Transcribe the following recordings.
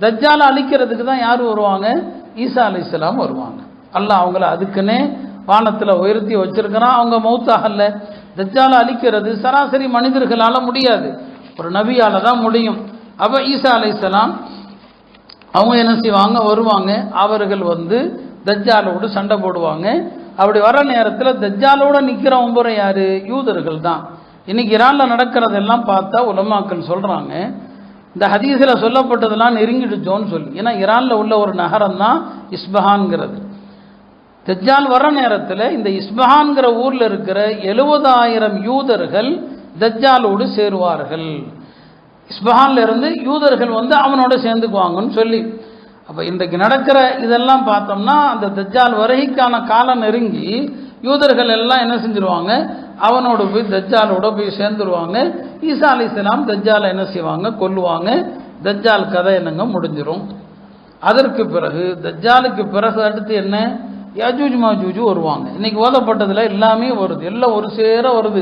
தஜ்ஜாலை அழிக்கிறதுக்கு தான் யார் வருவாங்க? ஈசா அலைஹிஸ்ஸலாம் வருவாங்க. அல்லாஹ் அவங்கள அதுக்குன்னே வானத்தில் உயர்த்தி வச்சிருக்கிறான். அவங்க மௌத்தாகல. தஜ்ஜாலை அழிக்கிறது சராசரி மனிதர்களால் முடியாது, ஒரு நபியால் தான் முடியும். அப்போ ஈசா அலைஹிஸ்ஸலாம் அவங்க என்ன செய்வாங்க? வருவாங்க. அவர்கள் தஜ்ஜாலோடு சண்டை போடுவாங்க. அப்படி வர நேரத்தில் தஜ்ஜாலோட நிற்கிற ஒம்பரை யாரு? யூதர்கள் தான். இன்னைக்கு ஈரானில் நடக்கிறதெல்லாம் பார்த்தா உலமாக்கள் சொல்கிறாங்க, இந்த ஹதீஸில் சொல்லப்பட்டதெல்லாம் நெருங்கிடுச்சோன்னு சொல்லி. ஏன்னா ஈரானில் உள்ள ஒரு நகரம் தான் இஸ்பஹான்ங்கிறது. தஜ்ஜால் வர நேரத்தில் இந்த இஸ்பஹான்கிற ஊரில் இருக்கிற 70,000 யூதர்கள் தஜ்ஜாலோடு சேருவார்கள். இஸ்பஹான்ல இருந்து யூதர்கள் அவனோட சேர்ந்துக்குவாங்கன்னு சொல்லி. அப்போ இன்றைக்கு நடக்கிற இதெல்லாம் பார்த்தோம்னா அந்த தஜ்ஜால் வருகைக்கான காலம் நெருங்கி யூதர்கள் எல்லாம் என்ன செஞ்சிருவாங்க? அவனோட போய் தஜ்ஜாலோட போய் சேர்ந்துருவாங்க. ஈசா அலைஹிஸ்ஸலாம் தஜ்ஜாலை என்ன செய்வாங்க? கொல்லுவாங்க. தஜ்ஜால் கதை என்னங்க முடிஞ்சிடும். அதற்கு பிறகு தஜ்ஜாலுக்கு பிறகு அடுத்து என்ன? யாஜூஜ் மாஜூஜ் வருவாங்க. இன்னைக்கு ஓதப்பட்டதில் எல்லாமே வருது, எல்லாம் ஒரு சேர வருது.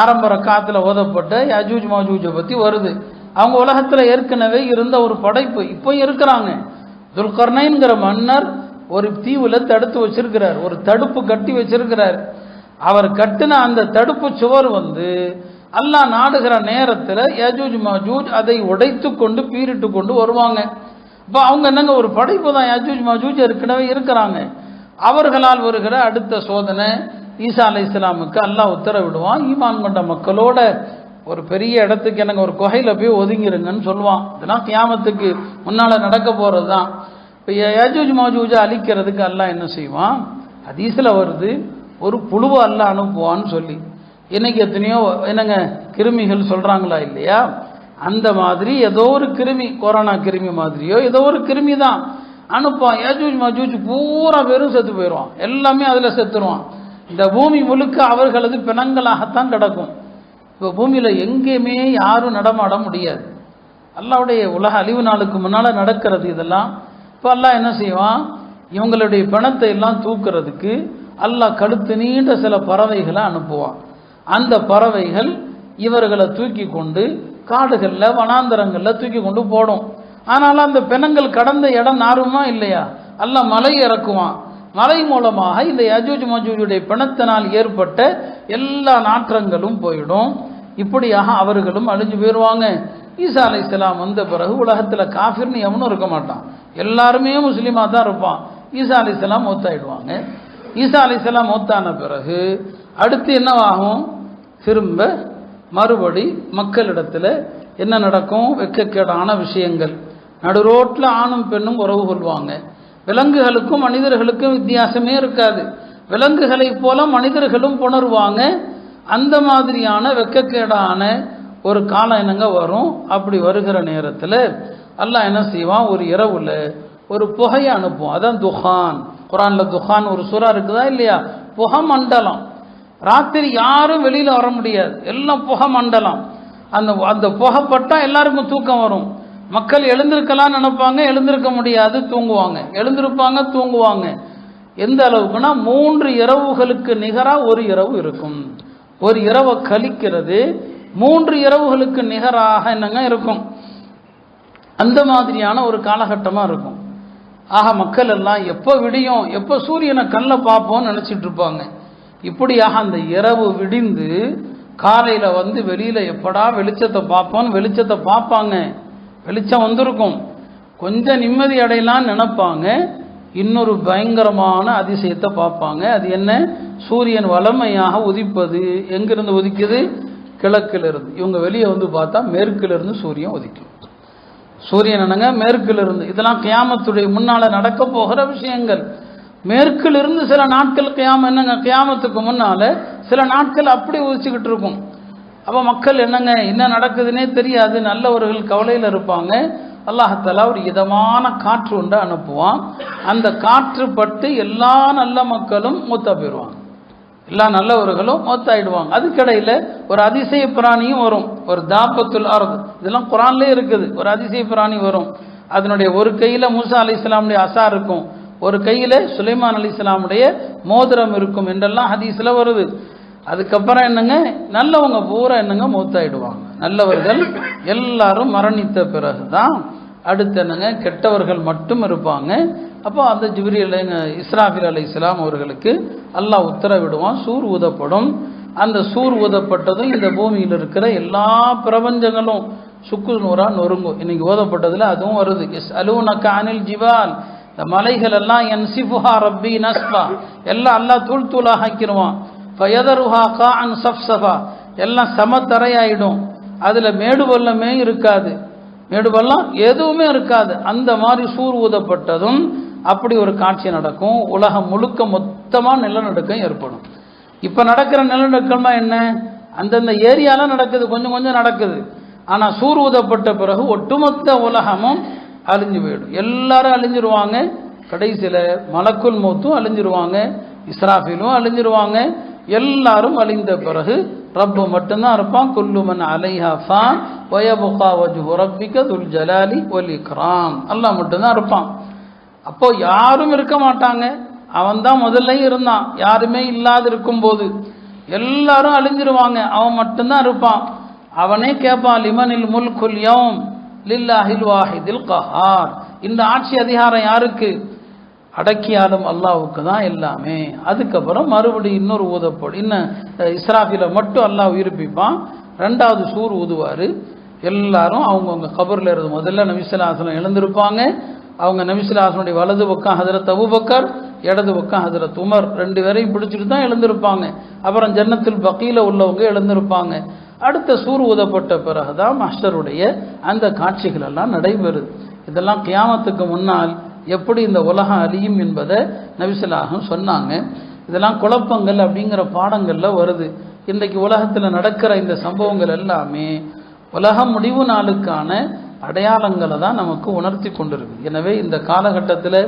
ஆரம்ப ரக்காத்தில் ஓதப்பட்ட யாஜூஜ் மாஜூஜை பற்றி வருது. அவங்க உலகத்தில் ஏற்கனவே இருந்த ஒரு படைப்பு இப்போ இருக்கிறாங்க. துல்கர்னைன்கிற மன்னர் ஒரு தீவில் தடுத்து வச்சிருக்கிறார், ஒரு தடுப்பு கட்டி வச்சிருக்கிறார். அவர் கட்டின அந்த தடுப்பு சுவர் அல்லாஹ் நாடுகிற நேரத்தில் யாஜூஜ் மாஜூஜ் அதை உடைத்து கொண்டு பீரிட்டு கொண்டு வருவாங்க. இப்போ அவங்க என்னங்க ஒரு படைப்பு தான். யாஜூஜ் மாஜூஜ் ஏற்கனவே இருக்கிறாங்க. அவர்களால் வருகிற அடுத்த சோதனை ஈசா அலைஹிஸ்ஸலாமுக்கு அல்லாஹ் உத்தரவிடுவான், ஈமான் கொண்ட மக்களோட ஒரு பெரிய இடத்துக்கு எனக்கு ஒரு குகையில் போய் ஒதுங்கிருங்கன்னு சொல்லுவான். இதெல்லாம் கியாமத்துக்கு முன்னால் நடக்க போகிறது தான். இப்போ யாஜூஜ் மாஜூஜை அழிக்கிறதுக்கு அல்லாஹ் என்ன செய்வான்? ஹதீஸில் வருது, ஒரு புழுவை அல்லாஹ் அனுப்புவான்னு சொல்லி. இன்னைக்கு எத்தனையோ என்னங்க கிருமிகள் சொல்கிறாங்களா இல்லையா? அந்த மாதிரி ஏதோ ஒரு கிருமி, கொரோனா கிருமி மாதிரியோ ஏதோ ஒரு கிருமி தான் அனுப்பான். யாஜூஜ் மாஜூஜ் பூரா பேரும் செத்து போயிடுவான், எல்லாமே அதில் செத்துருவான். இந்த பூமி முழுக்க அவர்களது பிணங்களாகத்தான் கிடக்கும். இப்போ பூமியில் எங்கேயுமே யாரும் நடமாட முடியாது. அல்லாஹ்வுடைய உலக அழிவு நாளுக்கு முன்னால் நடக்கிறது இதெல்லாம். இப்போ அல்லாஹ் என்ன செய்வான்? இவங்களுடைய பிணத்தை எல்லாம் தூக்குறதுக்கு அல்லாஹ் கழுத்து நீண்ட சில பறவைகளை அனுப்புவான். அந்த பறவைகள் இவர்களை தூக்கி கொண்டு காடுகளில் வனாந்தரங்களில் தூக்கி கொண்டு போடும். ஆனாலும் அந்த பிணங்கள் கடந்த இடம் நாருமா இல்லையா? அல்லாஹ் மலை இறக்குவான். மலை மூலமாக இந்த யாஜூஜ் மாஜூஜுடைய பிணத்தினால் ஏற்பட்ட எல்லா நாற்றங்களும் போயிடும். இப்படியாக அவர்களும் அழிஞ்சு போயிடுவாங்க. ஈசா அலைஹிஸ்ஸலாம் வந்த பிறகு உலகத்தில் காஃபிர்னு எவனும் இருக்க மாட்டான், எல்லாருமே முஸ்லீமாக தான் இருப்பான். ஈசா அலைஹிஸ்ஸலாம் மௌத்தாயிடுவாங்க. ஈசா அலைஹிஸ்ஸலாம் மௌத்தான பிறகு அடுத்து என்னவாகும்? திரும்ப மறுபடி மக்களிடத்தில் என்ன நடக்கும்? வெட்கக்கேடான விஷயங்கள். நடுரோட்டில் ஆணும் பெண்ணும் உறவு கொள்வாங்க. விலங்குகளுக்கும் மனிதர்களுக்கும் வித்தியாசமே இருக்காது. விலங்குகளை போல மனிதர்களும் புணருவாங்க. அந்த மாதிரியான வெட்கக்கேடான ஒரு காலம் என்னங்க வரும். அப்படி வருகிற நேரத்தில் அல்லாஹ் என்ன செய்வான்? ஒரு இரவுல ஒரு புகையை அனுப்பும். அதான் துஹான். குரான்ல துஹான் ஒரு சூறா இருக்குதா இல்லையா? புகை மண்டலம். ராத்திரி யாரும் வெளியில் வர முடியாது, எல்லாம் புகை மண்டலம். அந்த புகைப்பட்டா எல்லாருக்கும் தூக்கம் வரும். மக்கள் எழுந்திருக்கலாம்னு நினைப்பாங்க, எழுந்திருக்க முடியாது, தூங்குவாங்க. எழுந்திருப்பாங்க, தூங்குவாங்க. எந்த அளவுக்குன்னா 3 இரவுகளுக்கு நிகராக ஒரு இரவு இருக்கும். ஒரு இரவை கழிக்கிறது 3 இரவுகளுக்கு நிகராக என்னங்க இருக்கும். அந்த மாதிரியான ஒரு காலகட்டமாக இருக்கும். ஆக மக்கள் எல்லாம் எப்போ விடியும், எப்போ சூரியனை கண்ணில் பார்ப்போம்னு நினச்சிட்டு இருப்பாங்க. இப்படியாக அந்த இரவு விடிந்து காலையில் வெளியில் எப்படா வெளிச்சத்தை பார்ப்போன்னு வெளிச்சத்தை பார்ப்பாங்க. வெளிச்சம் வந்திருக்கும், கொஞ்சம் நிம்மதி அடையலான்னு நினைப்பாங்க. இன்னொரு பயங்கரமான அதிசயத்தை பார்ப்பாங்க. அது என்ன? சூரியன் வளமையாக உதிப்பது. எங்கிருந்து உதிக்குது? கிழக்கிலிருந்து. இவங்க வெளியே பார்த்தா மேற்கிலிருந்து சூரியன் உதிக்கும். சூரியன் என்னங்க? மேற்கிலிருந்து. இதெல்லாம் கியாமத்துடைய முன்னால் நடக்க போகிற விஷயங்கள். மேற்கிலிருந்து சில நாட்கள் கியாமம் என்னங்க? கியாமத்துக்கு முன்னால் சில நாட்கள் அப்படி உதிச்சுக்கிட்டு இருக்கும். அப்போ மக்கள் என்னங்க என்ன நடக்குதுன்னே தெரியாது, நல்லவர்கள் கவலையில் இருப்பாங்க. அல்லாஹ் தஆலா ஒரு இதமான காற்று உண்டு அனுப்புவான். அந்த காற்று பட்டு எல்லா நல்ல மக்களும் மூத்தா போயிடுவாங்க, எல்லா நல்லவர்களும் மூத்தாயிடுவாங்க. அதுக்கிடையில் ஒரு அதிசய பிராணியும் வரும், ஒரு தாபத்துல் அர்த். இதெல்லாம் குரான்லேயே இருக்குது. ஒரு அதிசய பிராணி வரும். அதனுடைய ஒரு கையில் மூசா அலைஹிஸ்ஸலாமுடைய அசா இருக்கும், ஒரு கையில் சுலைமான் அலைஹிஸ்ஸலாமுடைய மோதிரம் இருக்கும் என்றெல்லாம் ஹதீஸில் வருது. அதுக்கப்புறம் என்னங்க? நல்லவங்க பூரா என்னங்க? மூத்தாயிடுவாங்க. நல்லவர்கள் எல்லாரும் மரணித்த பிறகு தான் அடுத்து என்னங்க, கெட்டவர்கள் மட்டும் இருப்பாங்க. அப்போ அந்த ஜிப்ரீல் இஸ்ராஃபில் அலைஹிஸ்ஸலாம் அவர்களுக்கு அல்லாஹ் உத்தரவிடுவான், சூர் ஊதப்படும். அந்த சூர் ஊதப்பட்டதும் இந்த பூமியில் இருக்கிற எல்லா பிரபஞ்சங்களும் சுக்கு நூறா நொறுங்கும். இன்னைக்கு ஓதப்பட்டதில் அதுவும் வருது. யஸ்அலூனக அனில் ஜிபால், இந்த மலைகள் எல்லாம் யன்சிஃபுஹா ரப்பி நஸ்ஃபா, எல்லாம் அல்லாஹ் தூள் தூளாக ஆக்கிடுவான். ஃபயதருஹா காஅன் சஃப்ஸஃபா, எல்லாம் சமத்தரையாயிடும். அதில் மேடு பள்ளமே இருக்காது, மேடு பள்ளம் எதுவுமே இருக்காது. அந்த மாதிரி சூர் ஊதப்பட்டதும் அப்படி ஒரு காட்சி நடக்கும். உலகம் முழுக்க மொத்தமாக நிலநடுக்கம் ஏற்படும். இப்போ நடக்கிற நிலநடுக்கம்னா என்ன, அந்தந்த ஏரியாலாம் நடக்குது, கொஞ்சம் கொஞ்சம் நடக்குது. ஆனால் சூர் ஊதப்பட்ட பிறகு ஒட்டுமொத்த உலகமும் அழிஞ்சு போயிடும். எல்லாரும் அழிஞ்சிருவாங்க. கடைசியில் மலக்குல் மௌத்தும் அழிஞ்சிருவாங்க, இஸ்ராஃபிலும் அழிஞ்சிருவாங்க. எல்லாரும் அழிந்த பிறகு ரப்பு மட்டும்தான் இருப்பான். குல்லுமன் அலைஹா ஃபான் வயபுகா வஜ்ஹு ரப்பிக துல் ஜலாலி வல் இக்ராம், அல்லாஹ் மட்டும்தான் இருப்பான். அப்போ யாரும் இருக்க மாட்டாங்க. அவன் தான் முதல்லையும் இருந்தான். யாருமே இல்லாது இருக்கும்போது எல்லாரும் அழிஞ்சிருவாங்க, அவன் மட்டும்தான் இருப்பான். அவனே கேட்பான், லிமனில் முல்குல் யௌம் லில்லாஹில் வாஹிதில் கஹார், இந்த ஆட்சி அதிகாரம் யாருக்கு? அடக்கியாலும் அல்லாஹ்வுக்கு தான் எல்லாமே. அதுக்கப்புறம் மறுபடியும் இன்னொரு ஊதப்படும். இன்னும் இஸ்ராஃபில மட்டும் அல்லாஹ் உயிர்ப்பிப்பான். ரெண்டாவது சூர் ஊதுவார். எல்லாரும் அவங்கவுங்க கபரில் இருந்து முதல்ல நபி ஸல்லல்லாஹு அலைஹி வஸல்லம் எழுந்திருப்பாங்க. அவங்க நபி ஸல்லல்லாஹு அலைஹி வஸல்லம் வலது பக்கம் ஹஜ்ரத் அபூபக்கர், இடது பக்கம் ஹஜ்ரத் உமர், ரெண்டு பேரையும் பிடிச்சிட்டு தான் எழுந்திருப்பாங்க. அப்புறம் ஜன்னத்துல் பகீல உள்ளவங்க எழுந்திருப்பாங்க. அடுத்த சூர் ஊதப்பட்ட பிறகுதான் மஹ்ஷருடைய அந்த காட்சிகள் எல்லாம் நடைபெறுது. இதெல்லாம் கியாமத்துக்கு முன்னால் எப்படி இந்த உலகம் அழியும் என்பதை நபி ஸல்லல்லாஹு அலைஹி வஸல்லம் சொன்னாங்க. இதெல்லாம் குழப்பங்கள் அப்படிங்கிற பாடங்களில் வருது. இன்றைக்கு உலகத்தில் நடக்கிற இந்த சம்பவங்கள் எல்லாமே உலகம் முடிவு நாளுக்கான அடையாளங்களை தான் நமக்கு உணர்த்தி கொண்டிருக்கு. எனவே இந்த காலகட்டத்தில்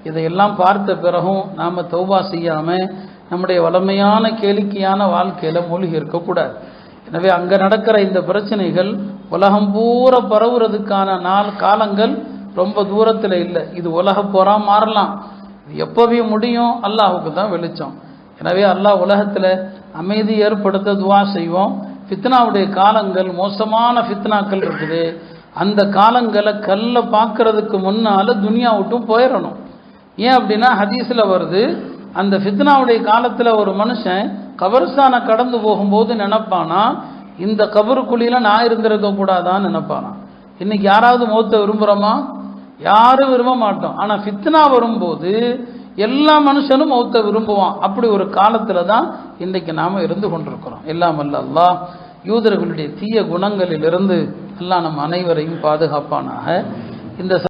இதையெல்லாம் பார்த்த பிறகும் நாம் தௌபா செய்யாமல் நம்முடைய வளமையான கேளிக்கையான வாழ்க்கையில் மூழ்கி இருக்கக்கூடாது. எனவே அங்கே நடக்கிற இந்த பிரச்சனைகள் உலகம் பூரா பரவுறதுக்கான காலங்கள் ரொம்ப தூரத்தில் இல்லை. இது உலக போரா மாறலாம். இது எப்போவே முடியும், அல்லாஹுக்கு தான் வெளிச்சம். எனவே அல்லாஹ் உலகத்தில் அமைதி ஏற்படுத்த துவா செய்வோம். ஃபித்னாவுடைய காலங்கள், மோசமான ஃபித்னாக்கள் இருக்குது. அந்த காலங்களை கல்ல பார்க்கறதுக்கு முன்னால் துனியா விட்டும் போயிடணும். ஏன் அப்படின்னா ஹதீஸில் வருது, அந்த ஃபித்னாவுடைய காலத்தில் ஒரு மனுஷன் கபர்ஸ்தானை கடந்து போகும்போது நினைப்பானா, இந்த கபருக்குழியில் நான் இருந்திருக்க கூடாதான்னு நினைப்பானா. இன்னைக்கு யாராவது மௌத்தை விரும்புகிறோமா? யாரும் விரும்ப மாட்டோம். ஆனால் ஃபித்னா வரும்போது எல்லா மனுஷனும் மௌத்தை விரும்புவான். அப்படி ஒரு காலத்தில் தான் இன்றைக்கு நாம் இருந்து கொண்டிருக்கிறோம். எல்லாம் அல்ல அல்லாஹ் யூதர்களுடைய தீய குணங்களிலிருந்து எல்லாம் நம் அனைவரையும் பாதுகாப்பானாக. இந்த